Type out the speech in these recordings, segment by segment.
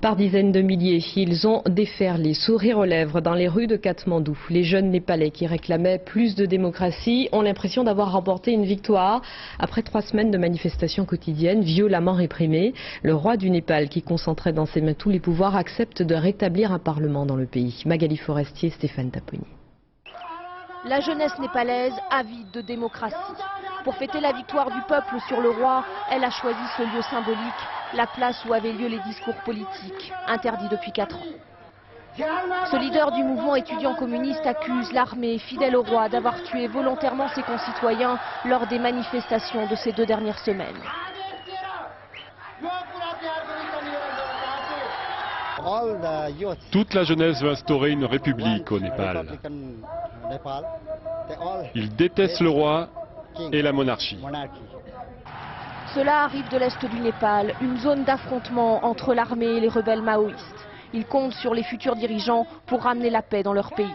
Par dizaines de milliers, ils ont déferlé, sourire aux lèvres, dans les rues de Katmandou. Les jeunes Népalais qui réclamaient plus de démocratie ont l'impression d'avoir remporté une victoire. Après 3 semaines de manifestations quotidiennes, violemment réprimées, le roi du Népal, qui concentrait dans ses mains tous les pouvoirs, accepte de rétablir un parlement dans le pays. Magali Forestier, Stéphane Taponi. La jeunesse népalaise avide de démocratie. Pour fêter la victoire du peuple sur le roi, elle a choisi ce lieu symbolique, la place où avaient lieu les discours politiques, interdits depuis 4 ans. Ce leader du mouvement étudiant communiste accuse l'armée, fidèle au roi, d'avoir tué volontairement ses concitoyens lors des manifestations de ces 2 dernières semaines. Toute la jeunesse veut instaurer une république au Népal. Ils détestent le roi et la monarchie. Cela arrive de l'est du Népal, une zone d'affrontement entre l'armée et les rebelles maoïstes. Ils comptent sur les futurs dirigeants pour ramener la paix dans leur pays.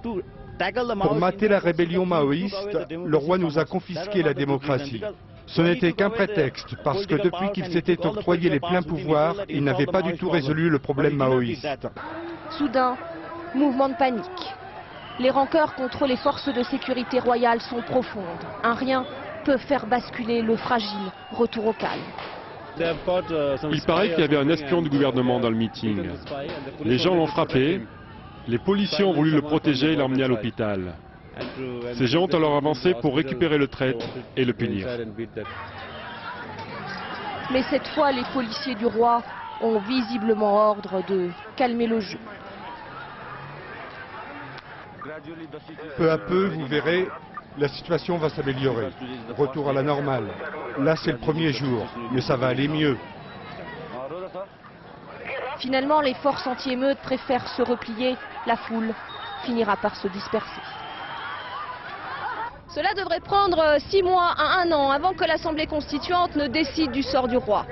Pour mater la rébellion maoïste, le roi nous a confisqué la démocratie. Ce n'était qu'un prétexte, parce que depuis qu'il s'était octroyé les pleins pouvoirs, il n'avait pas du tout résolu le problème maoïste. Soudain, mouvement de panique. Les rancœurs contre les forces de sécurité royales sont profondes. Un rien peut faire basculer le fragile retour au calme. Il paraît qu'il y avait un espion du gouvernement dans le meeting. Les gens l'ont frappé, les policiers ont voulu le protéger et l'emmener à l'hôpital. Ces gens ont alors avancé pour récupérer le traître et le punir. Mais cette fois, les policiers du roi ont visiblement ordre de calmer le jeu. Peu à peu, vous verrez, la situation va s'améliorer. Retour à la normale. Là, c'est le premier jour, mais ça va aller mieux. Finalement, les forces anti-émeutes préfèrent se replier. La foule finira par se disperser. Cela devrait prendre 6 mois à 1 an avant que l'Assemblée constituante ne décide du sort du roi.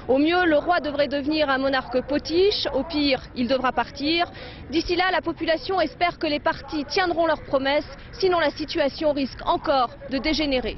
Au mieux, le roi devrait devenir un monarque potiche. Au pire, il devra partir. D'ici là, la population espère que les partis tiendront leurs promesses. Sinon, la situation risque encore de dégénérer.